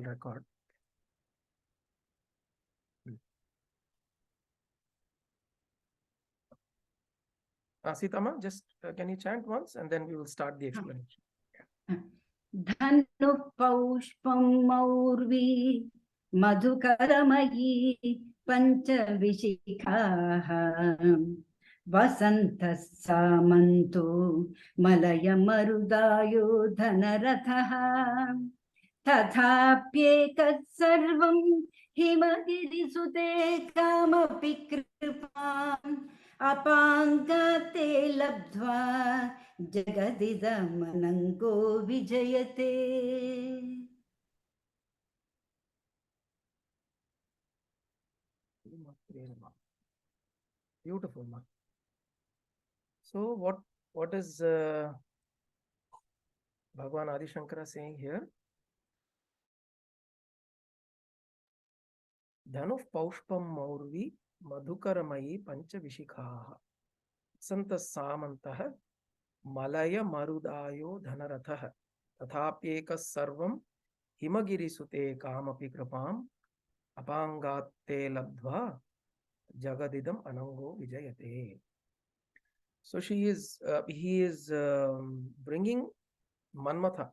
record. Sitama, just can you chant once and then we will start the explanation. Dhanu paushpam maurvi madhukaramayi panchavishikhaha vasantas samanto malaya marudayo dhanarataha tathapyekat sarvam himagirisute kamapi kripam apangate labdhva Jagadidamanango Vijayate. Beautiful, ma. So what is Bhagavan Adi Shankara saying here? Dhanuf paushpam maurvi madhukaramayi panchavishikhaha santas samantaha malaya marudayo dhanarataha tathapyekas sarvam himagirisute kamapi kripam apangate labdhva jagadidam anango vijayate. So he is bringing Manmatha.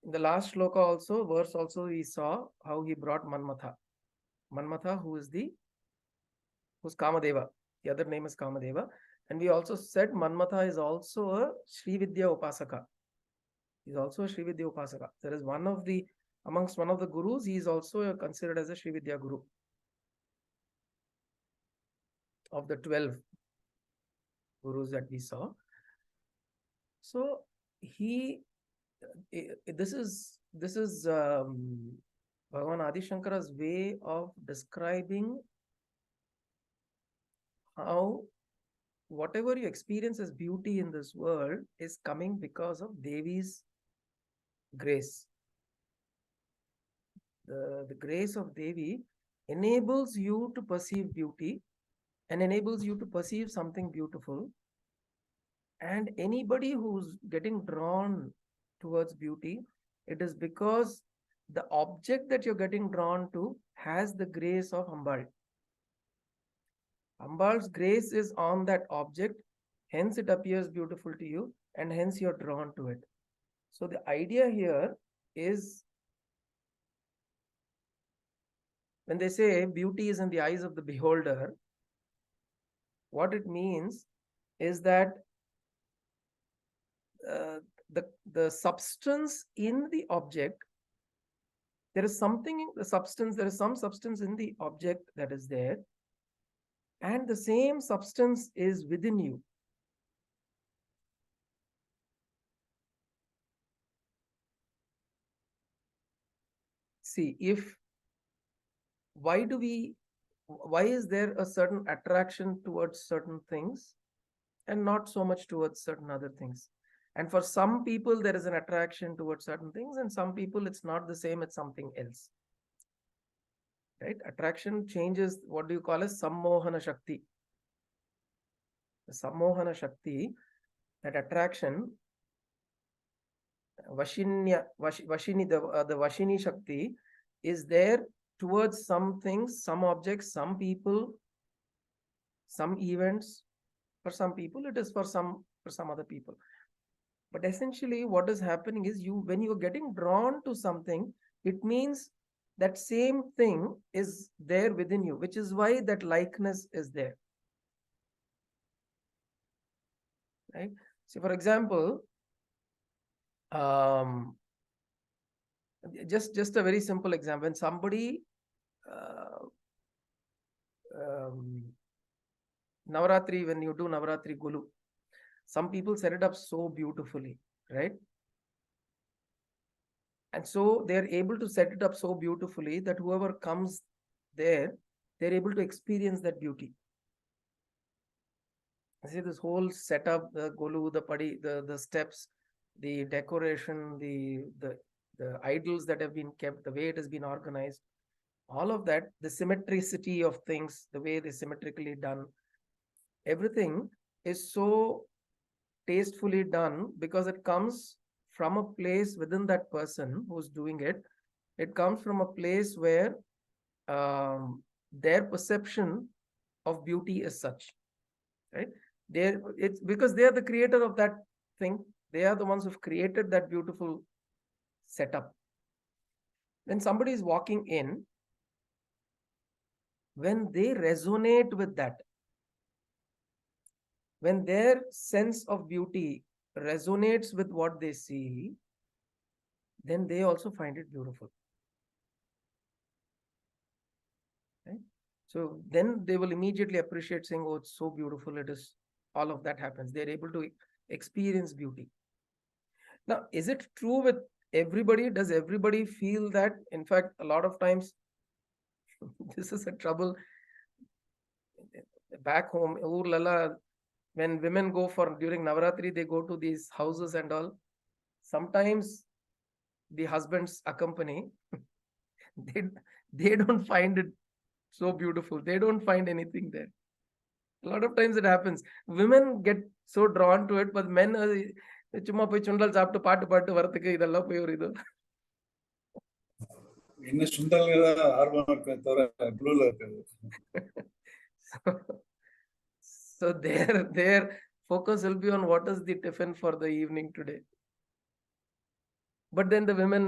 In the last shloka also, verse also, we saw how he brought Manmatha. Manmatha, who's Kamadeva. The other name is Kamadeva. And we also said Manmatha is also a Sri Vidya Upasaka. He's also a Sri Vidya Upasaka. There is amongst one of the gurus, he is also considered as a Sri Vidya Guru. Of the 12 gurus that we saw. So this is Bhagavan Adi Shankara's way of describing how whatever you experience as beauty in this world is coming because of Devi's grace. The grace of Devi enables you to perceive beauty and enables you to perceive something beautiful. And anybody who's getting drawn towards beauty, it is because the object that you're getting drawn to has the grace of Ambal. Ambal's grace is on that object, hence it appears beautiful to you, and hence you're drawn to it. So the idea here is, when they say beauty is in the eyes of the beholder, what it means is that the substance in the object, there is something in the substance, there is some substance in the object that is there, and the same substance is within you. See, why is there a certain attraction towards certain things and not so much towards certain other things? And for some people, there is an attraction towards certain things, and some people, it's not the same, it's something else. Right? Attraction changes, what do you call as Sammohana Shakti. The Sammohana Shakti, that attraction, the Vashini Shakti is there towards some things, some objects, some people, some events. For some people, it is for some other people. But essentially, what is happening is when you are getting drawn to something, it means that same thing is there within you, which is why that likeness is there. Right? So, for example, just a very simple example. When somebody Navaratri, when you do Navaratri Gulu, some people set it up so beautifully, right? And so they are able to set it up so beautifully that whoever comes there, they're able to experience that beauty. I see this whole setup, the Golu, the Padi, the steps, the decoration, the idols that have been kept, the way it has been organized, all of that, the symmetricity of things, the way they're symmetrically done, everything is so tastefully done because it comes from a place within that person who's doing it, It comes from a place where their perception of beauty is such, right? It's because they are the creator of that thing. They are the ones who've created that beautiful setup. When somebody is walking in, when they resonate with that, when their sense of beauty resonates with what they see, then they also find it beautiful. Right? So then they will immediately appreciate, saying, "Oh, it's so beautiful." It is, all of that happens. They're able to experience beauty. Now, is it true with everybody? Does everybody feel that? In fact, a lot of times, this is a trouble back home. Oor lala, when women go for during Navaratri, they go to these houses and all. Sometimes the husbands accompany. they they don't find it so beautiful. They don't find anything there. A lot of times it happens. Women get so drawn to it, but men சும்மா போய் சுண்டல் சாப்பிட்டு பாட்டு பாட்டு வரதுக்கு இதெல்லாம் போய் ஒரு இது. இன்னும் சுண்டல் ஆர்வம் இருக்க தவிர ப்ளூல இருக்காது. So their focus will be on what is the tiffin for the evening today. But then the women,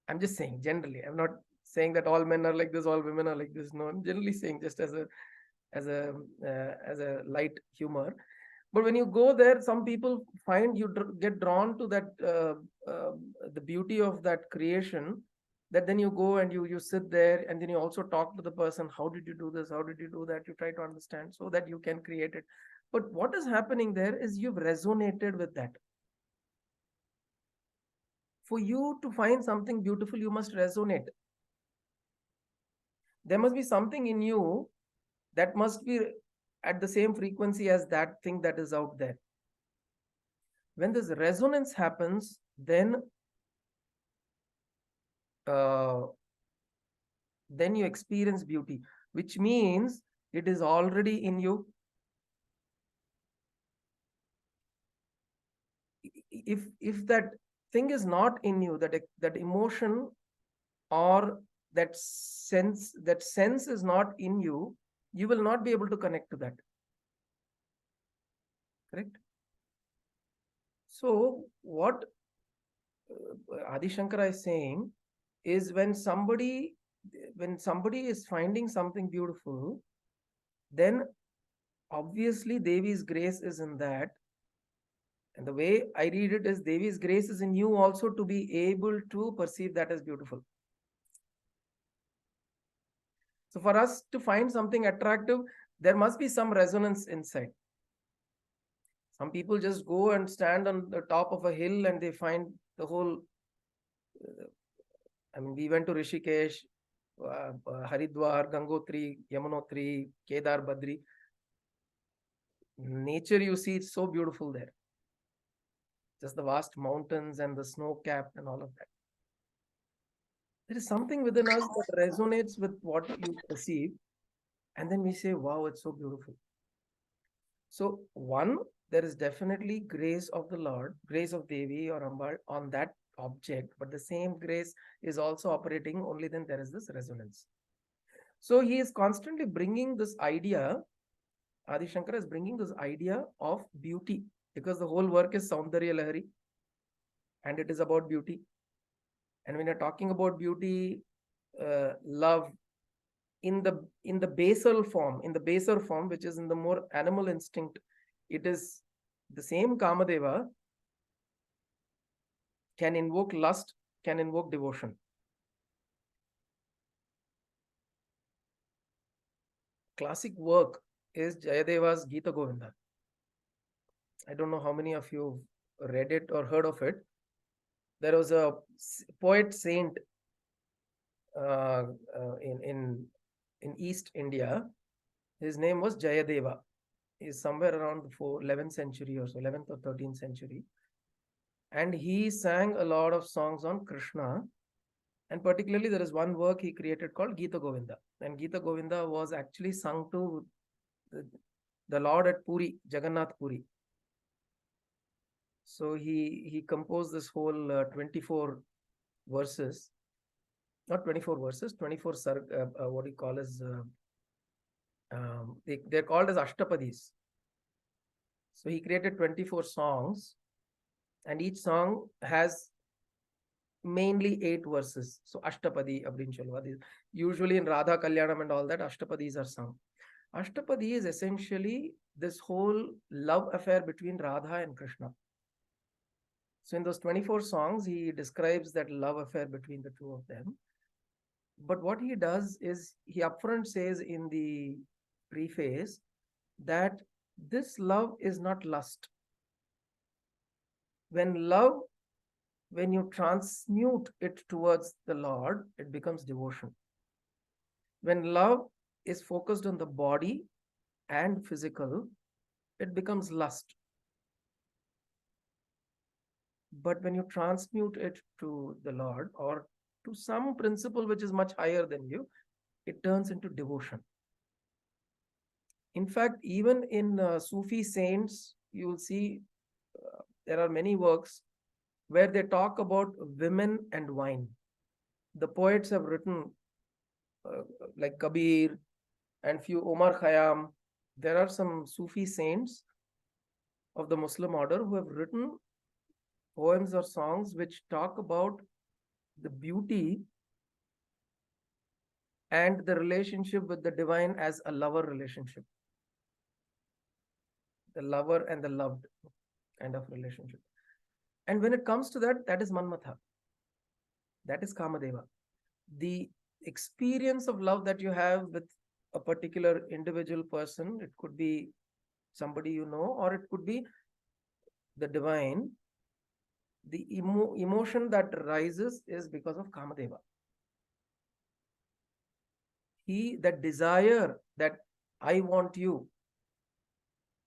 I'm just saying generally, I'm not saying that all men are like this, all women are like this. No, I'm generally saying just as a light humor. But when you go there, some people find you get drawn to that the beauty of that creation, that then you go and you sit there, and then you also talk to the person. How did you do this? How did you do that? You try to understand so that you can create it. But what is happening there is you've resonated with that. For you to find something beautiful, you must resonate. There must be something in you that must be at the same frequency as that thing that is out there. When this resonance happens, then you experience beauty, which means it is already in you. If that thing is not in you, that emotion or that sense is not in you, you will not be able to connect to that. Correct? So what Adi Shankara is saying is when somebody is finding something beautiful, then obviously Devi's grace is in that. And the way I read it is Devi's grace is in you also to be able to perceive that as beautiful. So for us to find something attractive, there must be some resonance inside. Some people just go and stand on the top of a hill and they find the whole. We went to Rishikesh, Haridwar, Gangotri, Yamunotri, Kedar, Badri. Nature, you see, it's so beautiful there. Just the vast mountains and the snow capped and all of that. There is something within us that resonates with what you perceive. And then we say, wow, it's so beautiful. So one, there is definitely grace of the Lord, grace of Devi or Ambal on that object, but the same grace is also operating, only then there is this resonance. So he is constantly bringing this idea, Adi Shankara is bringing this idea of beauty, because the whole work is Saundarya Lahari and it is about beauty. And when you're talking about beauty, love, in the baser form, which is in the more animal instinct, it is the same Kamadeva can invoke lust, can invoke devotion. Classic work is Jayadeva's Gita Govinda. I don't know how many of you read it or heard of it. There was a poet saint in East India. His name was Jayadeva. He's somewhere around the 11th century or so, 11th or 13th century. And he sang a lot of songs on Krishna. And particularly, there is one work he created called Gita Govinda. And Gita Govinda was actually sung to the Lord at Puri, Jagannath Puri. So he composed this whole 24 verses. not 24 verses, 24 what do you call as they're called as Ashtapadis. So he created 24 songs, and each song has mainly 8 verses. So Ashtapadi அப்படின்னு சொல்லுவாங்க. Usually in Radha Kalyanam and all that, Ashtapadis are sung. Ashtapadi is essentially this whole love affair between Radha and Krishna. So in those 24 songs, he describes that love affair between the two of them. But what he does is he upfront says in the preface that this love is not lust. When you transmute it towards the Lord, it becomes devotion. When love is focused on the body and physical, it becomes lust. But when you transmute it to the Lord or to some principle which is much higher than you, it turns into devotion. In fact, even in Sufi saints, you will see there are many works where they talk about women and wine. The poets have written like Kabir and few Omar Khayyam. There are some Sufi saints of the Muslim order who have written poems or songs which talk about the beauty and the relationship with the divine as a lover relationship. The lover and the loved kind of relationship. And when it comes to that, that is Manmatha. That is Kamadeva. The experience of love that you have with a particular individual person, it could be somebody you know, or it could be the divine. The emotion that rises is because of Kamadeva. That desire that I want you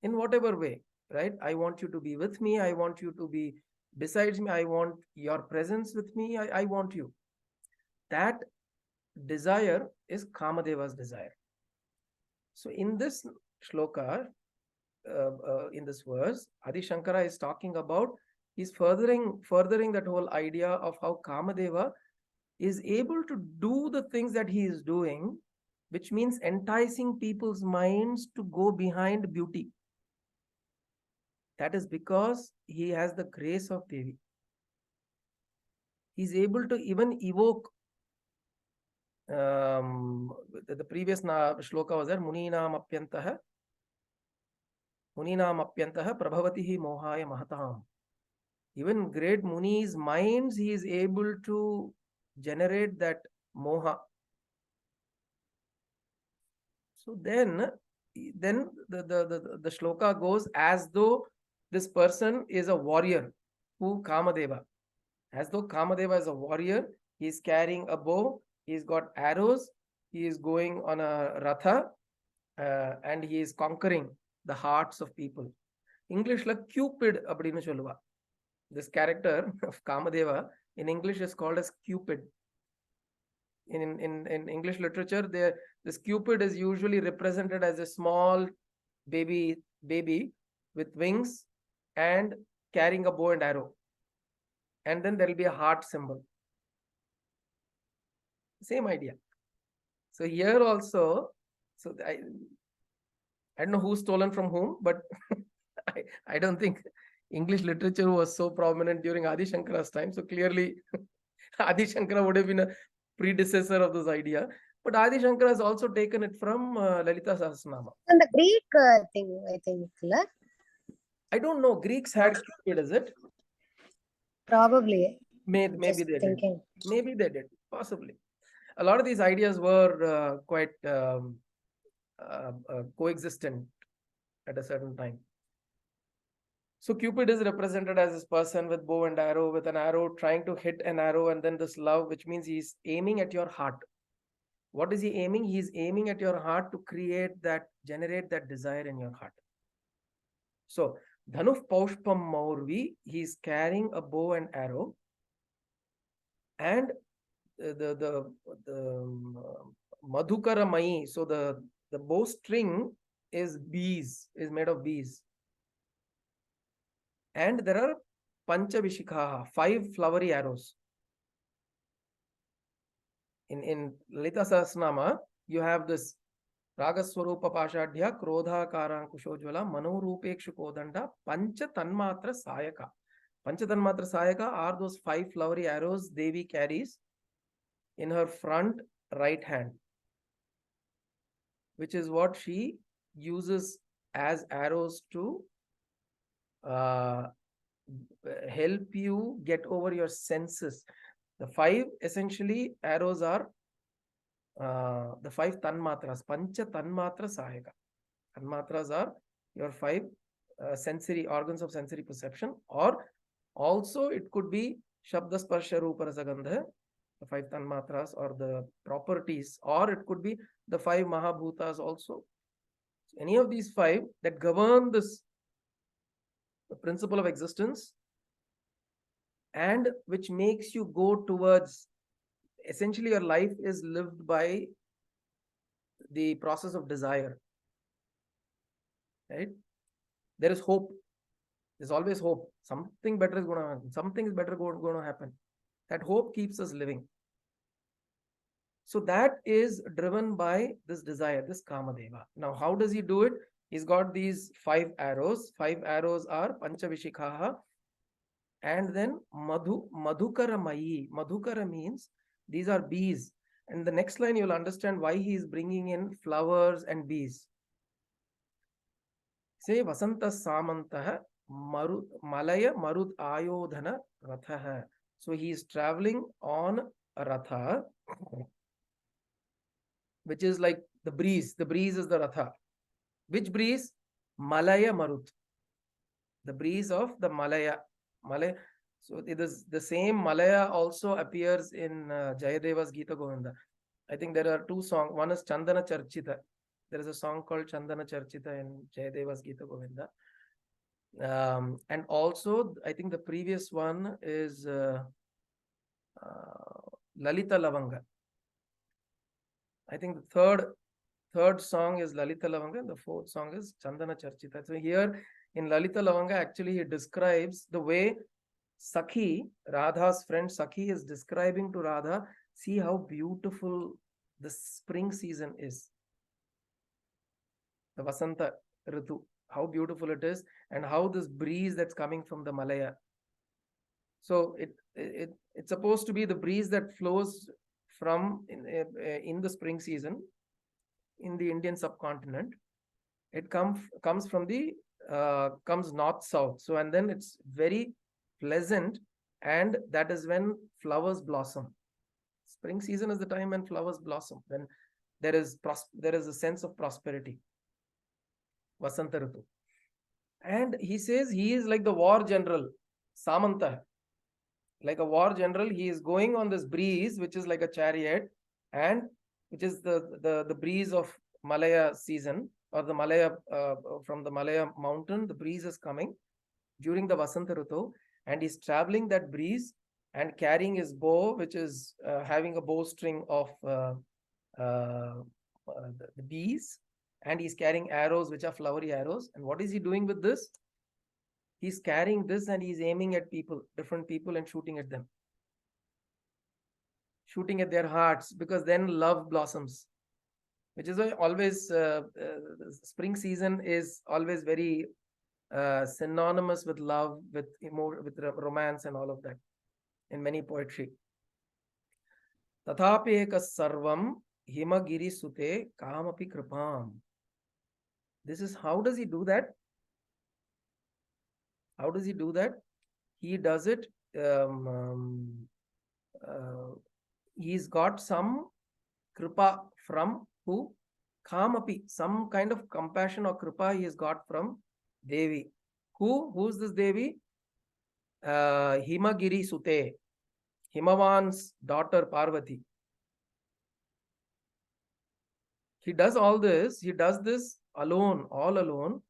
in whatever way, right? I want you to be with me. I want you to be besides me. I want your presence with me. I want you. That desire is Kamadeva's desire. So in this shloka, in this verse, Adi Shankara is talking about, he's furthering that whole idea of how Kamadeva is able to do the things that he is doing, which means enticing people's minds to go behind beauty. That is because he has the grace of Devi. He's able to even evoke the previous shloka was there, Muninam apyantaha prabhavatihi mohaya mahatam. Even great Munis' minds, he is able to generate that moha. So then the shloka goes as though this person is a warrior, who Kamadeva. As though Kamadeva is a warrior, he is carrying a bow, he's got arrows, he is going on a ratha, and he is conquering the hearts of people. English like Cupid அப்படின்னு சொல்லுவா. This character of Kamadeva in English is called as Cupid. In English literature, this Cupid is usually represented as a small baby with wings and carrying a bow and arrow. And then there will be a heart symbol. Same idea. So here also, so I don't know who's stolen from whom, but I don't think English literature was so prominent during Adi Shankara's time. So clearly, Adi Shankara would have been a predecessor of this idea. But Adi Shankara has also taken it from Lalita Sahasranama. And the Greek thing, I think. I don't know. Greeks had Cupid, is it? Probably. Maybe they thinking. did. Maybe they did. Possibly. A lot of these ideas were quite coexistent at a certain time. So Cupid is represented as this person with bow and arrow, with an arrow trying to hit an arrow, and then this love, which means he's aiming at your heart. What is he aiming? He's aiming at your heart to generate that desire in your heart. So Dhanuf Paushpam Maurvi, he's carrying a bow and arrow, and the Madhukara Mai, so the bowstring is made of bees. And there are Panchavishikha, 5 flowery arrows. in Lalita Sahasranama, you have this Ragaswarupa Pashadhya, Krodha Karankushojvala, Manorupekshu Kodanda, Pancha Tanmatra Sayaka. Pancha Tanmatra Sayaka are those 5 flowery arrows Devi carries in her front right hand, which is what she uses as arrows to help you get over your senses. The 5 essentially arrows are the 5 tanmatras, Pancha Tanmatra Sahaka. Tanmatras are your 5 sensory organs of sensory perception, or also it could be Shabda Sparsha Rupa Rasa Gandha, the 5 tanmatras or the properties, or it could be the 5 Mahabhutas also. Any of these 5 that govern this the principle of existence and which makes you go towards, essentially your life is lived by the process of desire, right? There is hope. There's always hope. Something better is going to happen. Something is better going to happen. That hope keeps us living. So that is driven by this desire, this Kamadeva. Now, how does he do it? He's got these 5 arrows. 5 arrows are Panchavishikhaha. And then Madhukara Mayi. Madhukara means these are bees. And the next line you'll understand why he is bringing in flowers and bees. Say Vasanta Samantaha Malaya Marut Ayodhana Rathaha. So he is traveling on a Ratha, which is like the breeze. The breeze is the Ratha. Which breeze? Malaya Marut. The breeze of the Malaya. Malaya. So it is the same Malaya also appears in Jayadeva's Gita Govinda. I think there are 2 songs. One is Chandana Charchita. There is a song called Chandana Charchita in Jayadeva's Gita Govinda. And also, I think the previous one is Lalita Lavanga. I think the third song is Lalita Lavanga, and the 4th song is Chandana Charchita. So here in Lalita Lavanga, actually he describes the way Sakhi, Radha's friend Sakhi, is describing to Radha, see how beautiful the spring season is. The Vasanta Ritu, how beautiful it is, and how this breeze that's coming from the Malaya. So it's supposed to be the breeze that flows from in the spring season in the Indian subcontinent. It comes from the comes north south. So and then it's very pleasant, and that is when flowers blossom. Spring season is the time when flowers blossom, when there is a sense of prosperity. Vasanta Ritu. And he says he is like the war general, Samanta. Like a war general, he is going on this breeze, which is like a chariot, and which is the breeze of Malaya season, or the Malaya from the Malaya mountain. The breeze is coming during the Vasanta Ritu, and he's traveling that breeze and carrying his bow, which is having a bowstring of the bees, and he's carrying arrows, which are flowery arrows. And what is he doing with this? He's carrying this and he's aiming at people, different people, and shooting at them. Shooting at their hearts, because then love blossoms, which is why always spring season is always very synonymous with love, with romance and all of that in many poetry. Tathapeka sarvam himagiri sute kamapi kripam. This is, how does he do that? How does he do that? He does it, he's got some kripa from who? Kamapi, some kind of compassion or kripa he has got from Devi. Who's this Devi? Himagiri Sute, Himavan's daughter Parvati. He does all this, he does this alone, all alone,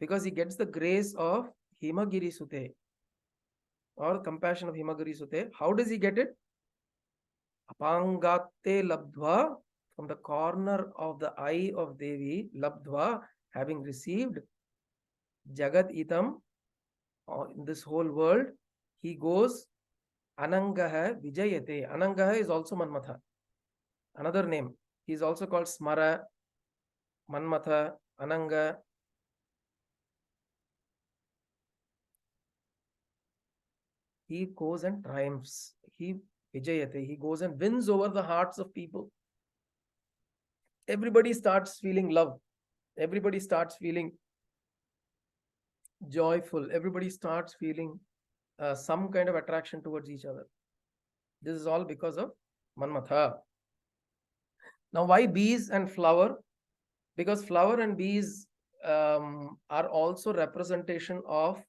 because he gets the grace of Himagiri Sute, or compassion of Himagiri Sute. How does he get it? Apangate labdva, from the corner of the eye of Devi, labdva, having received Jagat Itam, in this whole world, he goes Anangaha Vijayate. Anangaha is also Manmatha. Another name. He is also called Smara, Manmatha, Ananga. He goes and triumphs. He Vijayate. He goes and wins over the hearts of people. Everybody starts feeling love. Everybody starts feeling joyful. Everybody starts feeling some kind of attraction towards each other. This is all because of Manmatha. Now, why bees and flower? Because flower and bees are also representation of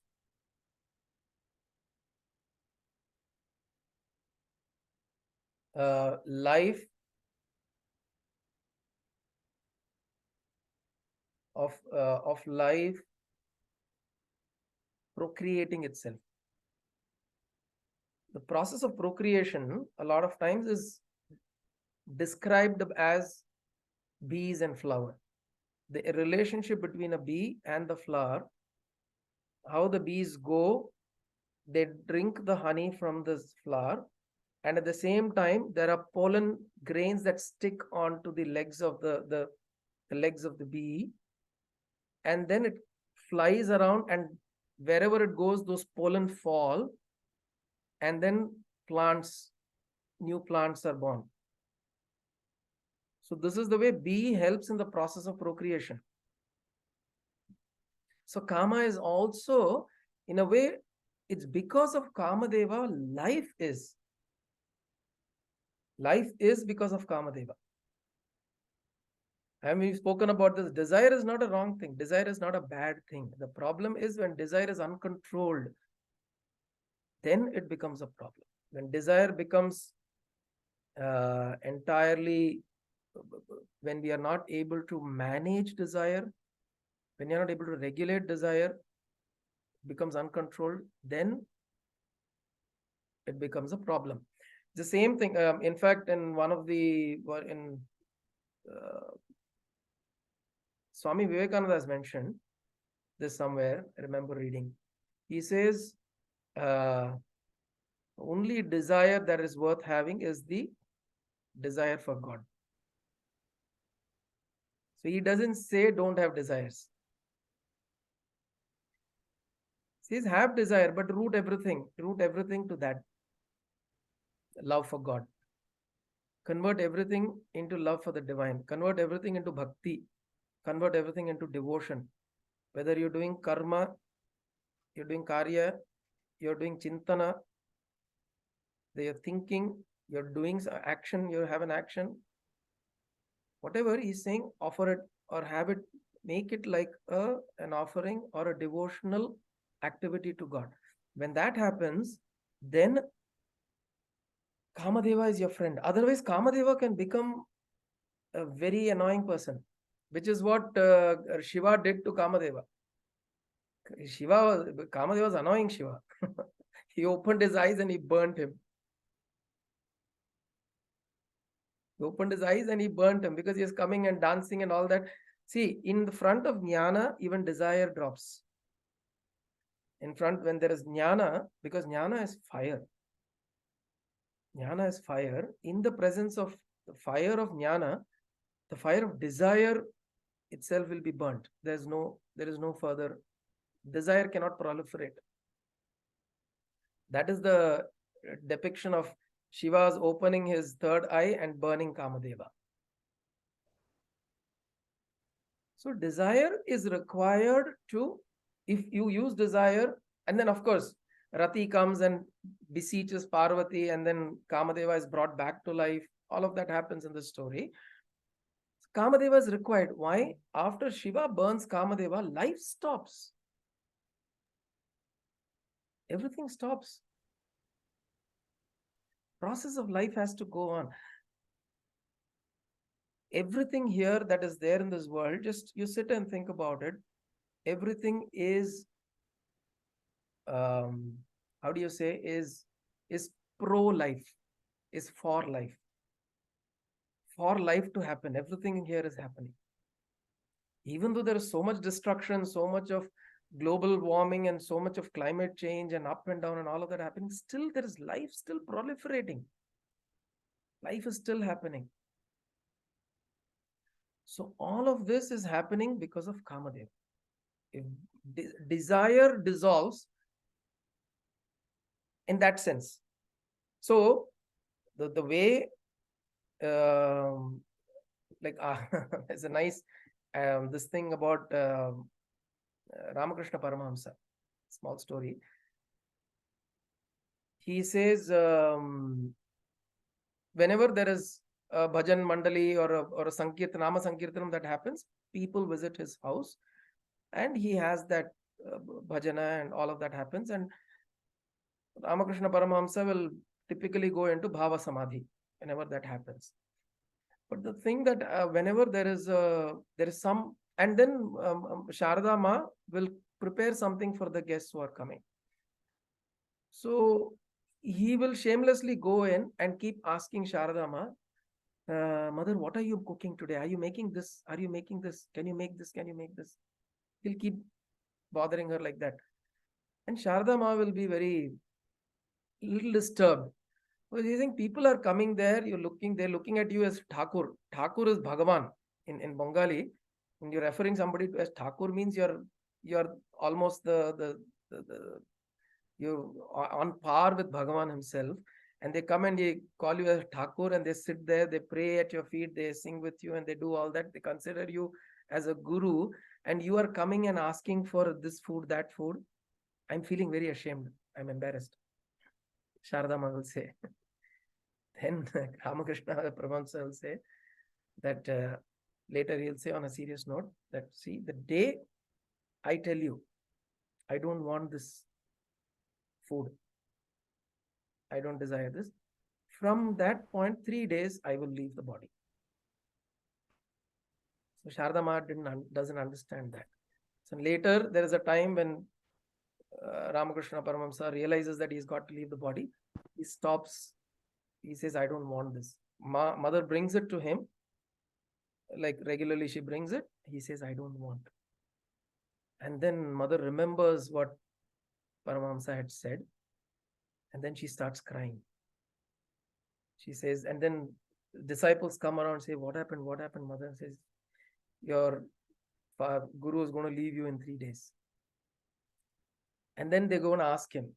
life, of life procreating itself. The process of procreation a lot of times is described as bees and flower. The relationship between a bee and the flower, how the bees go, they drink the honey from this flower, and at the same time there are pollen grains that stick onto the legs of the legs of the bee, and then it flies around, and wherever it goes those pollen fall, and then new plants are born. So this is the way bee helps in the process of procreation. So Kama is also, in a way, it's because of Kamadeva life is. Life is because of Kamadeva. And we've spoken about this. Desire is not a wrong thing. Desire is not a bad thing. The problem is when desire is uncontrolled, then it becomes a problem. When desire becomes entirely, when we are not able to manage desire, when you're not able to regulate desire, becomes uncontrolled, then it becomes a problem. The same thing, in fact, in one of the, Swami Vivekananda has mentioned this somewhere, I remember reading. He says, only desire that is worth having is the desire for God. So he doesn't say don't have desires. He says have desire, but root everything to that love for God. Convert everything into love for the divine. Convert everything into bhakti. Convert everything into devotion. Whether you're doing karma, you're doing karya, you're doing chintana, you're thinking, you're doing action, you have an action. Whatever he's saying, offer it or have it, make it like an offering or a devotional activity to God. When that happens, then Kamadeva is your friend. Otherwise, Kamadeva can become a very annoying person, which is what Shiva did to Kamadeva. Kamadeva was annoying Shiva. He opened his eyes and he burnt him. He opened his eyes and he burnt him because he was coming and dancing and all that. See, in the front of jnana, even desire drops. In front, when there is jnana, because jnana is fire. Jnana is fire. In the presence of the fire of jnana, the fire of desire itself will be burnt. There is no further. Desire cannot proliferate. That is the depiction of Shiva's opening his third eye and burning Kamadeva. So desire is required to, if you use desire, and then of course, Rati comes and beseeches Parvati, and then Kamadeva is brought back to life. All of that happens in the story. Kamadeva is required. Why? After Shiva burns Kamadeva, life stops. Everything stops. Process of life has to go on. Everything here that is there in this world, just you sit and think about it. Everything is, how do you say, is pro-life, is for life. For life to happen, everything here is happening. Even though there is so much destruction, so much of global warming and so much of climate change and up and down and all of that happening, still there is life still proliferating. Life is still happening. So all of this is happening because of Kamadeva. If desire dissolves in that sense. So the way like there's a nice this thing about Ramakrishna Paramahamsa, small story. He says whenever there is a bhajan mandali or a sankirtan, nama sankirtanam that happens, people visit his house and he has that bhajana and all of that happens, and Ramakrishna Paramahamsa will typically go into bhava samadhi whenever that happens. But the thing that whenever there is some, and then Sharada Ma will prepare something for the guests who are coming. So he will shamelessly go in and keep asking Sharada Ma, Mother, what are you cooking today? Are you making this? Are you making this? Can you make this? Can you make this? He'll keep bothering her like that. And Sharada Ma will be very little disturbed. Because you think people are coming there, they're looking at you as Thakur. Thakur is Bhagavan in Bengali. When you're referring somebody to as Thakur means you're almost you're on par with Bhagavan himself. And they come and they call you as Thakur and they sit there, they pray at your feet, they sing with you and they do all that. They consider you as a guru and you are coming and asking for this food, that food. I'm feeling very ashamed. I'm embarrassed. Sharada Ma will say. Then Ramakrishna Paramahamsa will say that later he'll say on a serious note that, see, the day I tell you, I don't want this food, I don't desire this, from that point, 3 days, I will leave the body. So Sharada Ma doesn't understand that. So later, there is a time when Ramakrishna Paramahamsa realizes that he's got to leave the body. He stops. He says, I don't want this. Mother brings it to him. Like regularly she brings it. He says, I don't want. And then mother remembers what Paramahamsa had said. And then she starts crying. She says, and then disciples come around and say, what happened? What happened? Mother says, your guru is going to leave you in 3 days. And then they're going to ask him,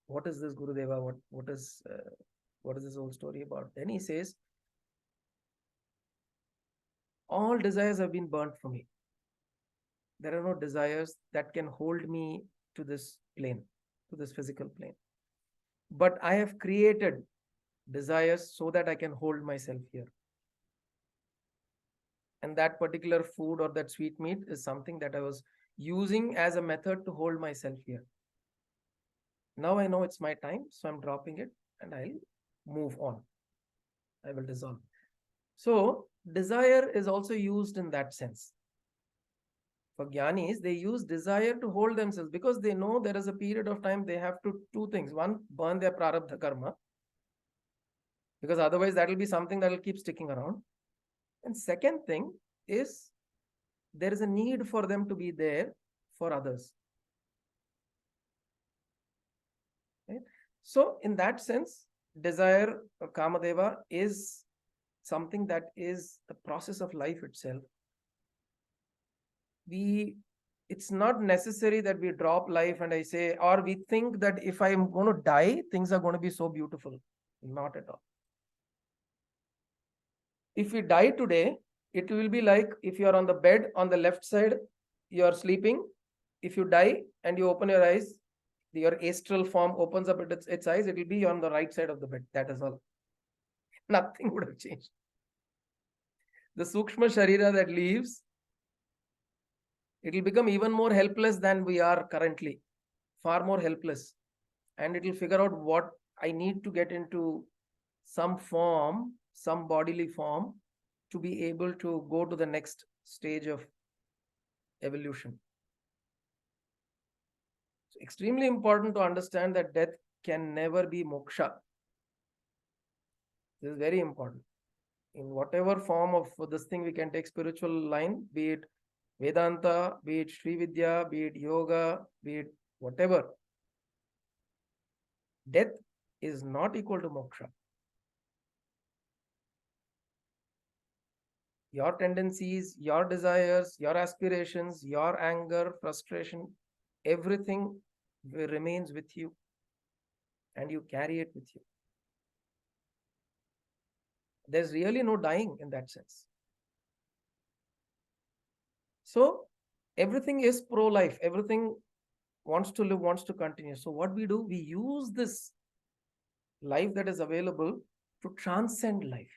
what is this Gurudeva? What is this whole story about? Then he says, all desires have been burnt for me. There are no desires that can hold me to this plane, to this physical plane. But I have created desires so that I can hold myself here. And that particular food or that sweet meat is something that I was using as a method to hold myself here. Now I know it's my time, so I'm dropping it and I'll move on. I will dissolve. So desire is also used in that sense. For Jnanis, they use desire to hold themselves because they know there is a period of time they have to two things. One, burn their prarabdha karma, because otherwise that will be something that will keep sticking around. And second thing is there is a need for them to be there for others. Right? So in that sense, desire, Kamadeva, is something that is the process of life itself. It's not necessary that we drop life and I say, or we think that if I'm going to die, things are going to be so beautiful. Not at all. If we die today, it will be like if you are on the bed on the left side, you are sleeping. If you die and you open your eyes, your astral form opens up its eyes, it will be on the right side of the bed. That is all. Nothing would have changed. The Sukshma Sharira that leaves, it will become even more helpless than we are currently. Far more helpless. And it will figure out what I need to get into some form, some bodily form, to be able to go to the next stage of evolution. It's extremely important to understand that death can never be moksha. This is very important. In whatever form of this thing we can take spiritual line, be it Vedanta, be it Sri Vidya, be it yoga, be it whatever. Death is not equal to moksha. your tendencies, your desires, your aspirations, your anger, frustration, everything remains with you and you carry it with you. There's really no dying in that sense. So everything is pro-life. Everything wants to live, wants to continue. So what we do, we use this life that is available to transcend life,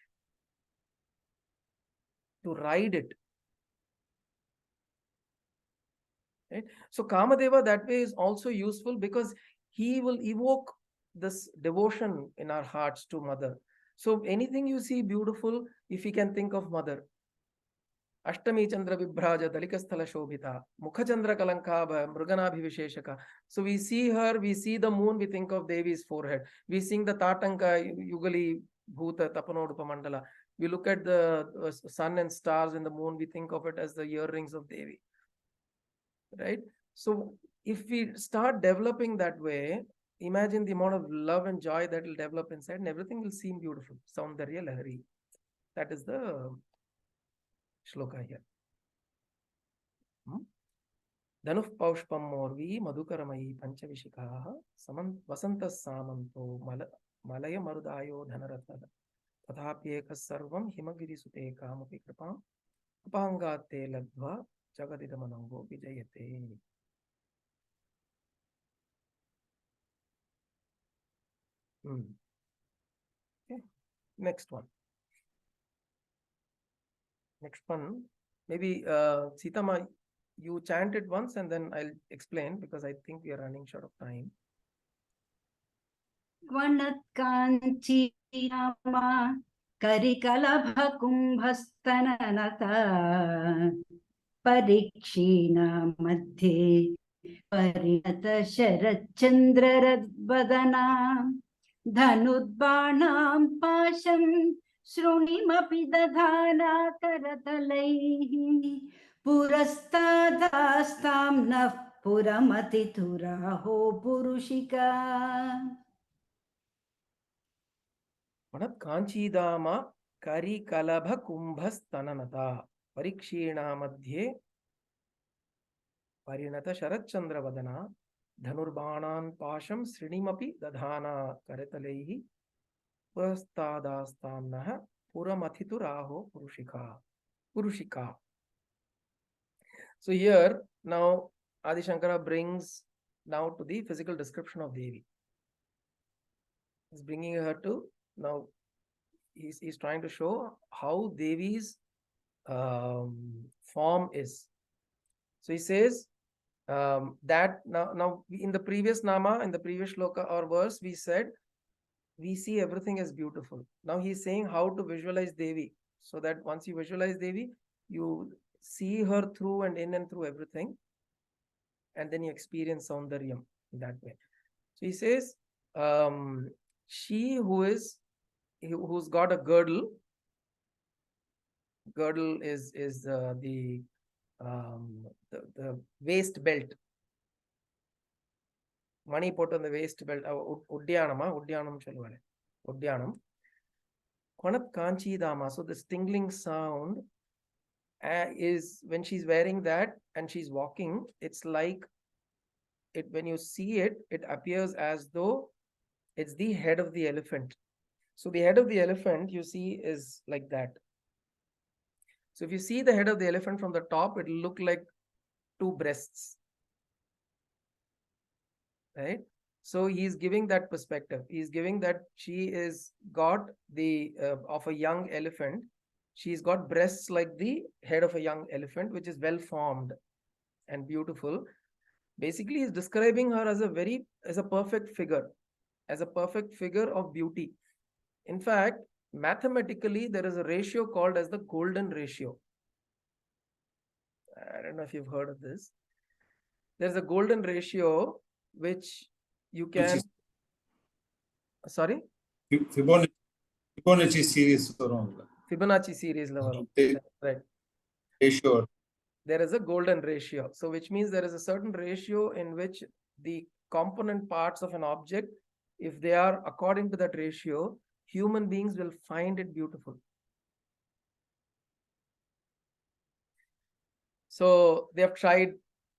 to ride it. Right? So Kamadeva that way is also useful because he will evoke this devotion in our hearts to mother. So anything you see beautiful, if you can think of mother, Ashtami Chandra Vibhraja Dalikasthala Shobhita, Mukha Chandra Kalankabha, Mruganabhivisheshaka. So we see her, we see the moon, we think of Devi's forehead. We sing the Tatanka Yugali Bhuta Tapanodupa Mandala. We look at the sun and stars and the moon, we think of it as the earrings of Devi. Right? So if we start developing that way, imagine the amount of love and joy that will develop inside and everything will seem beautiful. Saundarya Lahari. That is the shloka here. Dhanuh paushpam morvi madhukaramayi panchavishikaha vasantas samanto malaya marudayo dhanaratada tathapyeka sarvam himagiri sute kamapi kripam upangate ladva jagadidamanango vijayate. Okay. Next one. Maybe Sitama, you chant it once and then I'll explain because I think we are running short of time. Vanatkanchi nama karikalabha kumbhastananata parikshina madhye parinata sharachandraradvadana dhanudbanam pasham shrunimapi dadhana karatalaihi purastadastam naf puramati-turaho purushika. Manat Kanchidama Kari Kalabha Kumbhastananata Parikshina Madhye Parinata Sharachandra Vadana Dhanurbanan Pasham Srinimapi Dadhana Karatalehi Purastadastamnaha Puramatituraho Purushika. So here now Adi Shankara brings now to the physical description of Devi. He's bringing her to now. He's trying to show how Devi's form is. So he says that now in the previous nama, in the previous shloka or verse, we said we see everything as beautiful. Now he's saying how to visualize Devi, so that once you visualize Devi, you see her through and in and through everything, and then you experience Saundaryam in that way. So he says she who's got a girdle. Girdle is the waist belt. Money put on the waist belt. Udyanam chalvale. Udyanam. Konat Kanchi Dama. So this tingling sound is when she's wearing that and she's walking. It's like it when you see it, it appears as though it's the head of the elephant. So the head of the elephant you see is like that. So if you see the head of the elephant from the top, it will look like two breasts. Right? So he's giving that perspective. He's giving that she is got the of a young elephant. She's got breasts like the head of a young elephant, which is well formed and beautiful. Basically, he's describing her as a perfect figure, as a perfect figure of beauty. In fact, mathematically, there is a ratio called as the golden ratio. I don't know if you've heard of this. There's a golden ratio which you can. Sorry? Fibonacci series. Fibonacci series. Right. Ratio. There is a golden ratio. So which means there is a certain ratio in which the component parts of an object, if they are according to that ratio, human beings will find it beautiful. So they have tried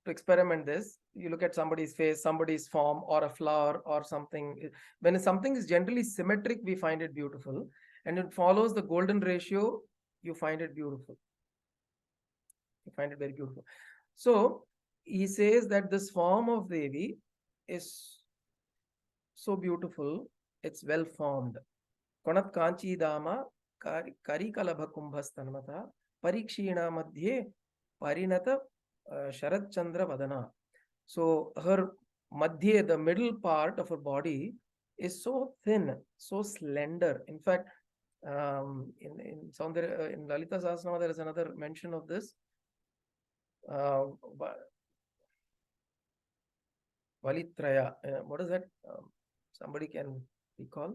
to experiment this. You look at somebody's face, somebody's form, or a flower, or something. When something is generally symmetric, we find it beautiful. And it follows the golden ratio, you find it beautiful. You find it very beautiful. So he says that this form of Devi is so beautiful, it's well formed. Konat Kanchi Dama Karikalabha Kumbhastanmata Parikshina Madhye Parinata Sharat Chandra Vadana. So her Madhye, the middle part of her body, is so thin, so slender. In fact, in Saundarya, in Lalita Sahasranama, there is another mention of this. Valitraya. What is that? Somebody can recall?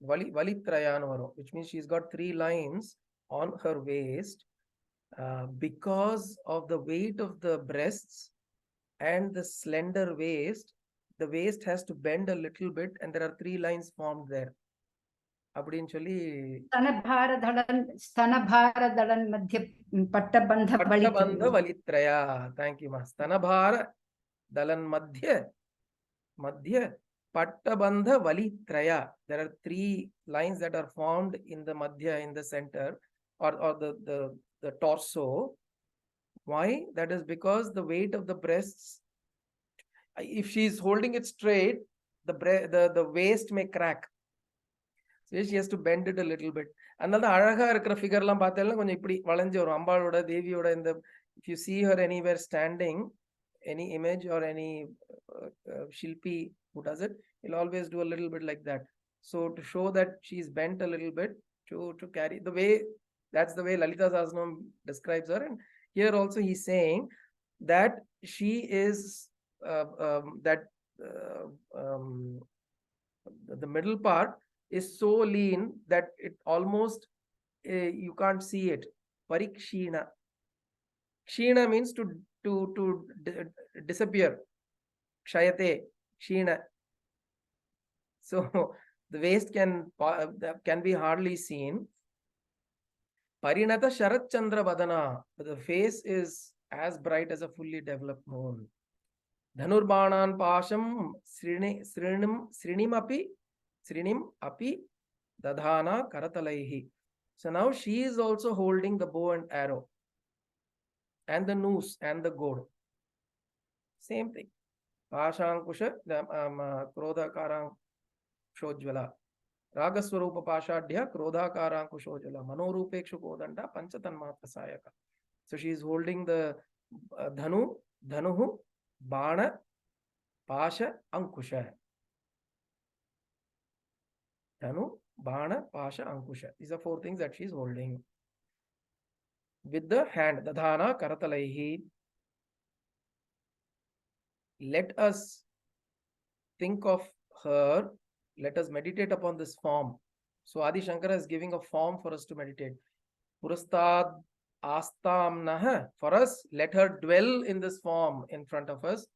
Valitraya, which means she's got 3 lines on her waist because of the weight of the breasts and the slender waist. The waist has to bend a little bit, and there are 3 lines formed there. அப்படின்னு சொல்லி स्तनभारदळन् मध्ये पट्टबन्ध वलित्रया. Thank you, ma. स्तनभार Dalan madhya pattabandha valitraya. There are 3 lines that are formed in the madhya, in the center, or the torso. Why? That is because the weight of the breasts, if she is holding it straight, the waist may crack. So she has to bend it a little bit. அதனால அழகா இருக்கிற figure எல்லாம் பார்த்தாலும் கொஞ்சம் இப்படி வளைஞ்சு வரும். அம்பாளோட தேவியோட இந்த, if you see her anywhere standing, any image or any Shilpi who does it, he'll always do a little bit like that. So to show that she's bent a little bit to carry the way, that's the way Lalita Sahasranam describes her. And here also he's saying that she is the middle part is so lean that it almost you can't see it. Parikshina. Kshina means to disappear. Kshayate, kshina. So the waist can be hardly seen. Parinata Sharat Chandra Vadana. The face is as bright as a fully developed moon. Dhanurbanan Pasham Srinim api dadhana karatalaihi. So now she is also holding the bow and arrow and the noose and the goad. Same thing. Pashankusha krodhakarankushojvala. Ragaswarupa pashadhya krodhakarankushojvala. Manorupekshu kodanda panchatanmatra sayaka. So she is holding the dhanuhu, bana, pasha, ankusha. Dhanu, Bana, Pasha, Ankusha. These are 4 things that she is holding. With the hand, Dadhana, Karatalaihi. Let us think of her. Let us meditate upon this form. So Adi Shankara is giving a form for us to meditate. Purastad Astamnaha. For us, let her dwell in this form in front of us.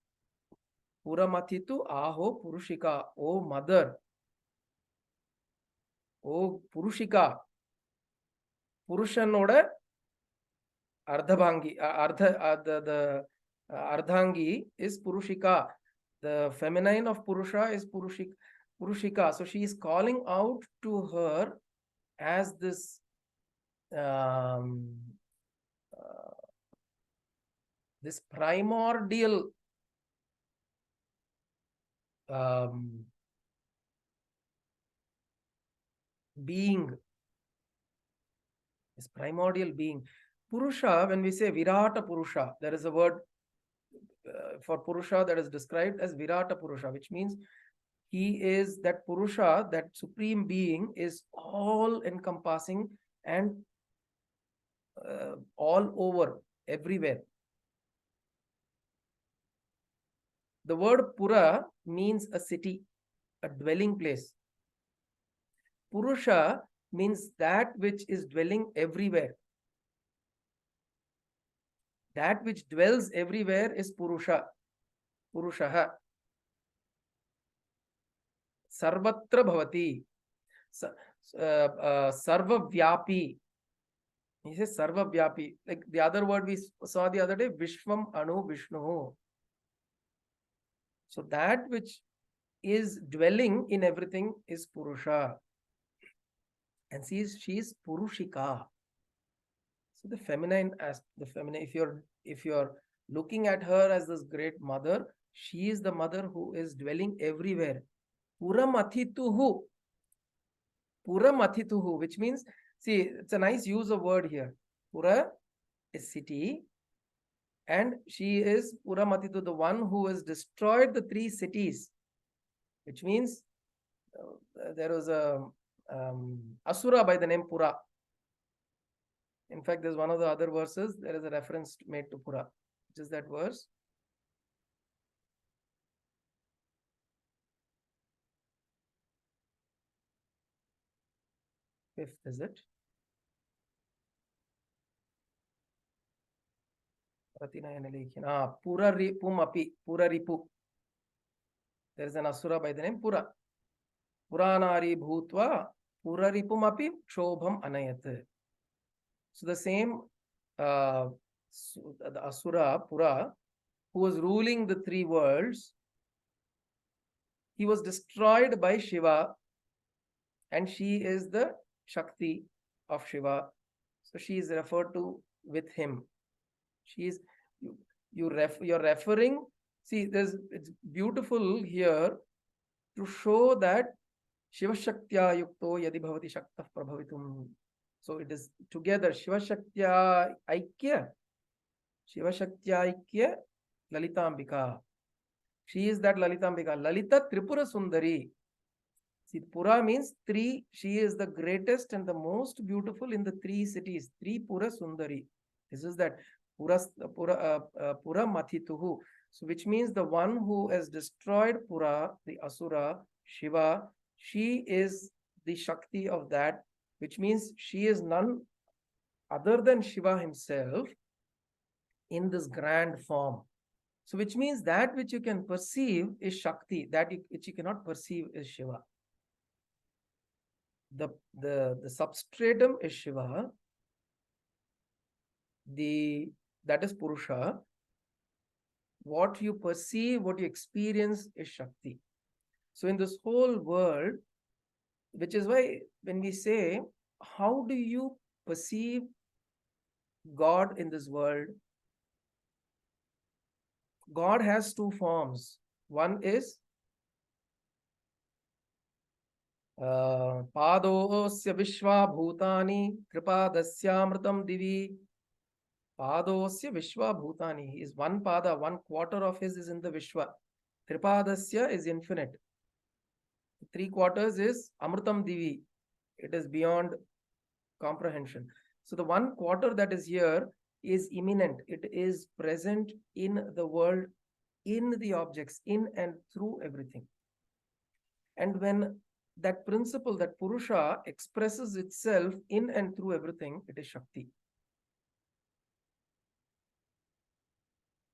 Puramathitu Aho Purushika. O mother. Oh Purushika. Purushanoda Ardhabhangi. The Ardhangi is Purushika. The feminine of Purusha is Purushika. So she is calling out to her as this this primordial being. This primordial being. Purusha, when we say Virata Purusha, there is a word for Purusha that is described as Virata Purusha, which means he is that Purusha, that supreme being is all encompassing and all over, everywhere. The word Pura means a city, a dwelling place. Purusha means that which is dwelling everywhere. That which dwells everywhere is Purusha. Purushaha. Sarvatra bhavati. Sarva Vyapi. He says Sarva Vyapi. Like the other word we saw the other day, Vishwam Anu Vishnu. So that which is dwelling in everything is Purusha. And she is Purushika. So the feminine, if you're looking at her as this great mother, she is the mother who is dwelling everywhere. Puramatituhu. Puramatituhu, which means, see, it's a nice use of word here. Pura is city, and she is Puramatitu, the one who has destroyed the 3 cities, which means there was a Asura by the name Pura. In fact, there's one of the other verses, there is a reference made to Pura. Which is that verse? Fifth, is it? Pura Ripum Api, Pura Ripu. There is an Asura by the name Pura. Puranari Bhutva, Pura Ripum Api, Shobham Anayat. So the same the Asura, Pura, who was ruling the 3 worlds, he was destroyed by Shiva, and she is the Shakti of Shiva. So she is referred to with him. She is you're referring. See, it's beautiful here to show that Shiva Shaktya Yukto Yadi Bhavati Shakta Prabhavitum. So it is together Shiva Shaktya Aikya. Shiva Shaktya Aikya Lalitambika. She is that Lalitambika. Lalita Tripura Sundari. See, Pura means 3. She is the greatest and the most beautiful in the 3 cities. 3 Pura Sundari. This is that Pura Mathituhu. So, which means the one who has destroyed Pura, the Asura, Shiva, she is the Shakti of that, which means she is none other than Shiva himself in this grand form. So, which means that which you can perceive is Shakti, that which you cannot perceive is Shiva. The substratum is Shiva, that is Purusha. What you perceive, what you experience is Shakti. So in this whole world, which is why when we say, how do you perceive God in this world? God has 2 forms. One is Padosya Vishwa Bhutani Kripadasya Divi. Padosya Vishwa Bhutani. He is one pada, 1/4 of his is in the Vishwa. Tripadasya is infinite. 3/4 is Amritam Divi. It is beyond comprehension. So the 1/4 that is here is imminent. It is present in the world, in the objects, in and through everything. And when that principle, that Purusha, expresses itself in and through everything, it is Shakti.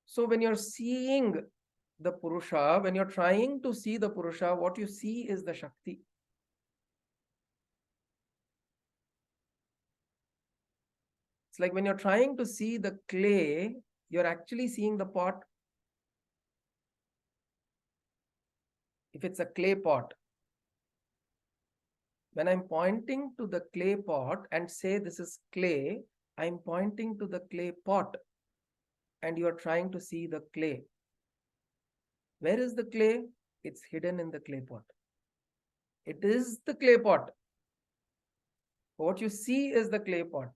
So when you're seeing the Purusha, when you're trying to see the Purusha, what you see is the Shakti. It's like when you're trying to see the clay, you're actually seeing the pot. If it's a clay pot, when I'm pointing to the clay pot and say this is clay, I'm pointing to the clay pot and you are trying to see the clay. Where is the clay? It's hidden in the clay pot. It is the clay pot. What you see is the clay pot.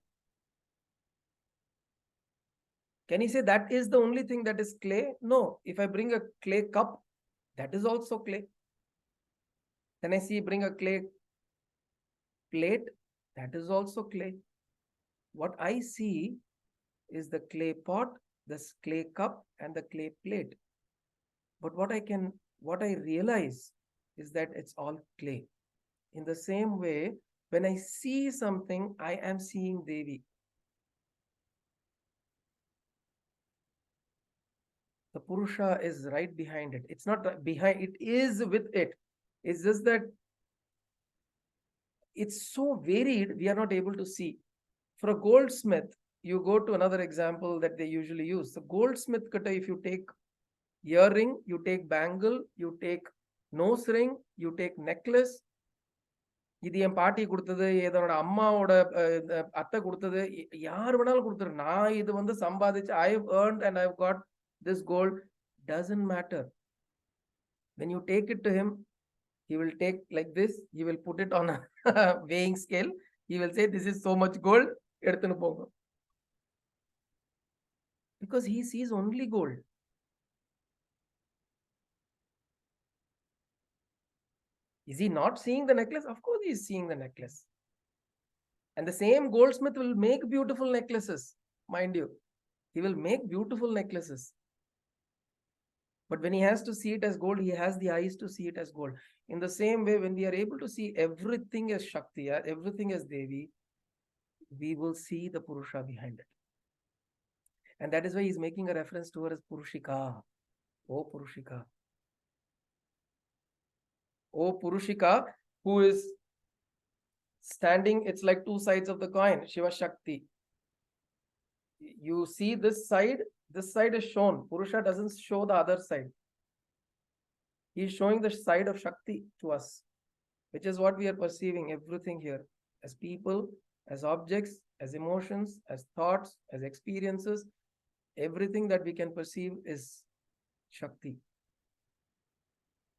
Can you say that is the only thing that is clay? No. If I bring a clay cup, that is also clay. Then I bring a clay plate, that is also clay. What I see is the clay pot, the clay cup, and the clay plate. But what I realize is that it's all clay. In the same way, when I see something, I am seeing Devi. The Purusha is right behind it. It's not behind, it is with it. It's just that it's so varied, we are not able to see. For a goldsmith, you go to another example that they usually use. The goldsmith kata, if you take earring, you take bangle, you take nose ring, you take necklace. இது என் பாட்டி கொடுத்தது, இதனோட அம்மாவோட அத்தை கொடுத்தது, யார் வேணாலும் கொடுத்துரு. நான் இது வந்து சம்பாதிச்சு, I have earned and I have got this gold. Doesn't matter. When you take it to him, he will take like this. He will put it on a weighing scale. He will say, this is so much gold. எடுத்துன்னு போங்க. Because he sees only gold. Is he not seeing the necklace? Of course he is seeing the necklace. And the same goldsmith will make beautiful necklaces, mind you. He will make beautiful necklaces. But when he has to see it as gold, he has the eyes to see it as gold. In the same way, when we are able to see everything as Shakti, everything as Devi, we will see the Purusha behind it. And that is why he's making a reference to her as Purushika. Oh Purushika. Oh Purushika, who is standing, it's like two sides of the coin, Shiva Shakti. You see this side is shown. Purusha doesn't show the other side. He is showing the side of Shakti to us, which is what we are perceiving everything here. As people, as objects, as emotions, as thoughts, as experiences, everything that we can perceive is Shakti.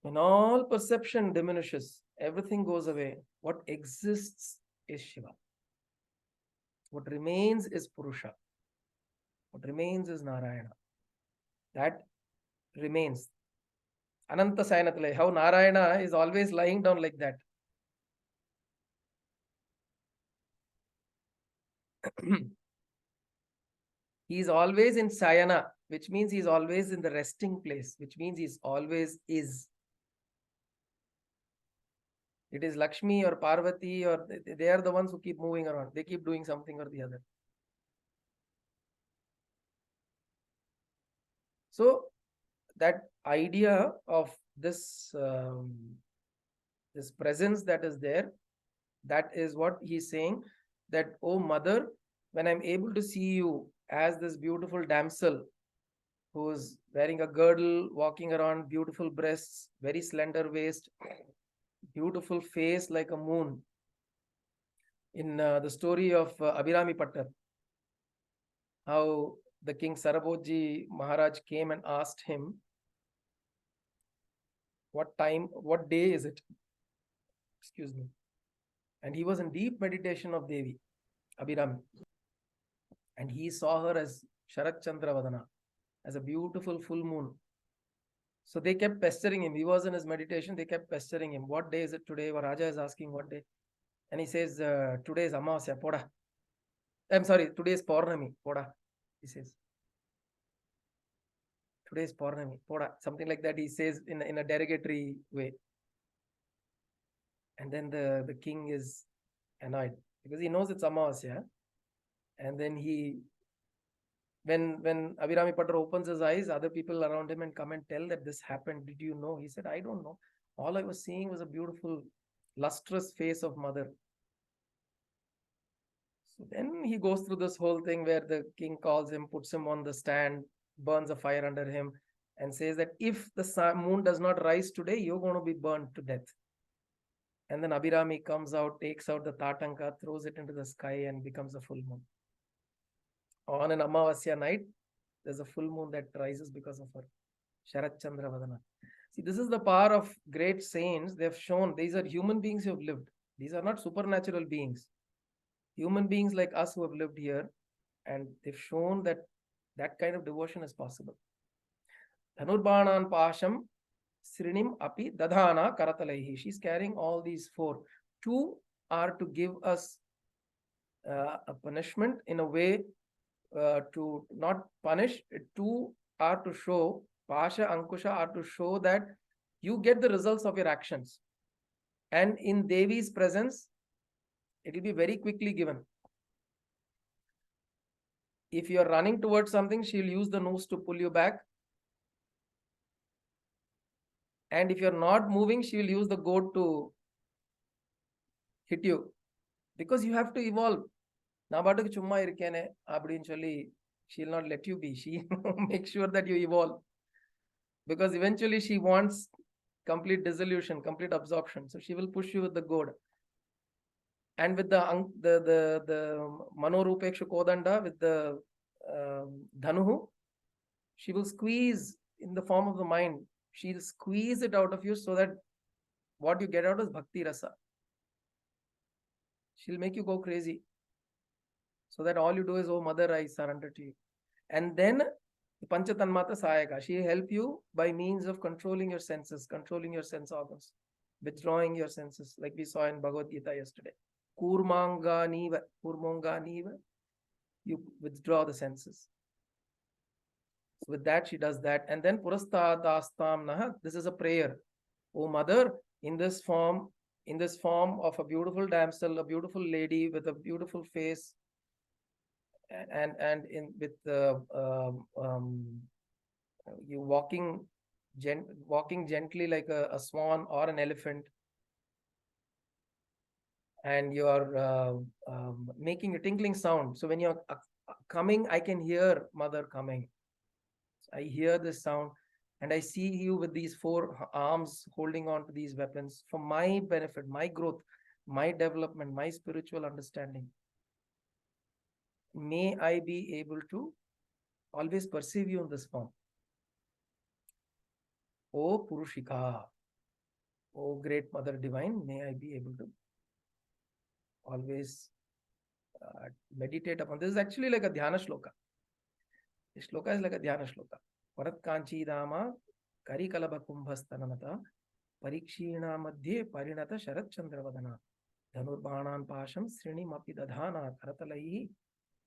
When all perception diminishes, everything goes away. What exists is Shiva. What remains is Purusha. What remains is Narayana. That remains. Ananta Sayanathale, how Narayana is always lying down like that. He is always in Sayana, which means he is always in the resting place, which means he is always is. It is Lakshmi or Parvati, or they are the ones who keep moving around. They keep doing something or the other. So that idea of this this presence that is there, that is what he's saying, that, oh mother, when I'm able to see you as this beautiful damsel who's wearing a girdle, walking around, beautiful breasts, very slender waist, beautiful face like a moon. In the story of Abhirami Pattar, how the king Sarabhoji Maharaj came and asked him, what day is it? Excuse me. And he was in deep meditation of Devi, Abhirami. And he saw her as Sharat Chandra Vadana, as a beautiful full moon. So they kept pestering him. He was in his meditation. They kept pestering him. What day is it today? Raja is asking what day. And he says, today is Amavasya, Poda. I'm sorry, today is Paurnami, Poda. He says, today is Paurnami, Poda. Something like that he says in a derogatory way. And then the king is annoyed because he knows it's Amavasya. And then when Abhirami Pattar opens his eyes, other people around him and come and tell that this happened. Did you know? He said, I don't know. All I was seeing was a beautiful, lustrous face of mother. So then he goes through this whole thing where the king calls him, puts him on the stand, burns a fire under him, and says that if the moon does not rise today, you're going to be burned to death. And then Abhirami comes out, takes out the Tatanka, throws it into the sky and becomes a full moon. On an Amavasya night, there's a full moon that rises because of her. Sharat Chandra Vadana. See, this is the power of great saints. They have shown these are human beings who have lived. These are not supernatural beings. Human beings like us who have lived here, and they've shown that that kind of devotion is possible. Dhanurbanan Pasham Srinim Api Dadhana Karatalaihi. She's carrying all these four. Two are to give us a punishment in a way to not punish. Two are to show, Pasha, Ankusha are to show that you get the results of your actions. And in Devi's presence, it will be very quickly given. If you are running towards something, she will use the noose to pull you back. And if you are not moving, she will use the goad to hit you, because you have to evolve. நான் பாட்டுக்கு சும்மா இருக்கேனே அப்படின்னு சொல்லி she'll not let you be. She make sure that you evolve, because eventually she wants complete dissolution, complete absorption. So she will push you with the goad. And with the Manorupekshu Kodanda, with the Dhanuhu, she will squeeze in the form of the mind. She'll squeeze it out of you so that what you get out is bhakti rasa. She'll make you go crazy, so that all you do is, oh mother, I surrender to you. And then the Panchatanmata Sayaka, she help you by means of controlling your senses, controlling your sense organs, withdrawing your senses, like we saw in Bhagavad Gita yesterday. Kurmanganiva, you withdraw the senses. So with that, she does that. And then Purastadastam Naha, this is a prayer. Oh mother, in this form of a beautiful damsel, a beautiful lady with a beautiful face, and you walking gently like a swan or an elephant, and you are making a tinkling sound. So when you're coming, I can hear mother coming. I hear this sound, and I see you with these 4 arms holding on to these weapons for my benefit, my growth, my development, my spiritual understanding. May I be able to always perceive you in this form. Oh Purushika, oh great Mother Divine, may I be able to always meditate upon. This is actually like a dhyana shloka. This shloka is like a dhyana shloka. Parat kanchi dama karikalabha kumbhastananata parikshina madhye parinata sharat chandravadana dhanurbanan pasham srinimapi dadhana karatalaihi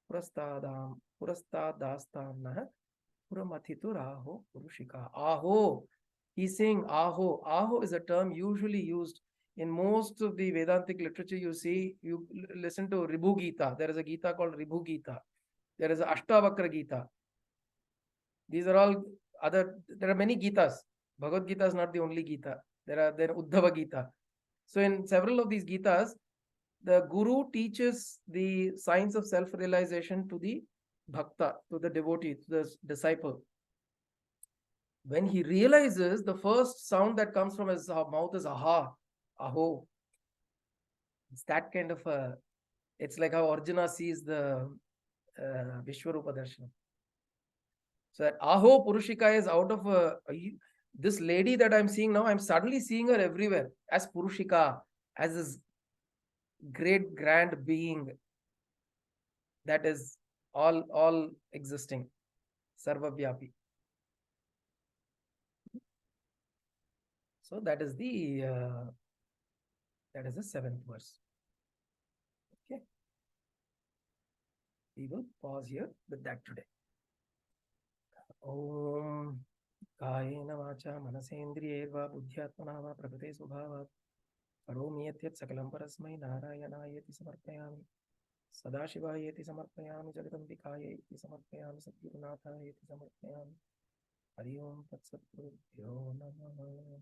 purastadastamnah puramathitu raho purushika. Aho, he's saying aho. Aho is a term usually used in most of the Vedantic literature. You see, you listen to Ribhu Gita. There is a Gita called Ribhu Gita. There is a Ashtavakra Gita. These are all other, there are many Gitas. Bhagavad Gita is not the only Gita. There are Uddhava Gita. So in several of these Gitas, the Guru teaches the science of self-realization to the Bhakta, to the devotee, to the disciple. When he realizes, the first sound that comes from his mouth is aha, aho. It's that kind of a, it's like how Arjuna sees the Vishwarupa Darshan. So that aho Purushika is out of this lady that I'm seeing now, I'm suddenly seeing her everywhere as Purushika, as this great grand being that is all existing, Sarvavyapi. So that is the 7th verse. Okay, we will pause here with that today. Om Kayena Vacha Manasendriyeva Buddhyatmana va Prakrite Subhavat Karomi Yatyat Sakalam Parasmai Narayanayati Samarpayami Sadashivayati Samarpayami Jagadambikayati Samarpayami Satgurunathayati Samarpayami Hari Om Tat Sat Gurubhyo Namah.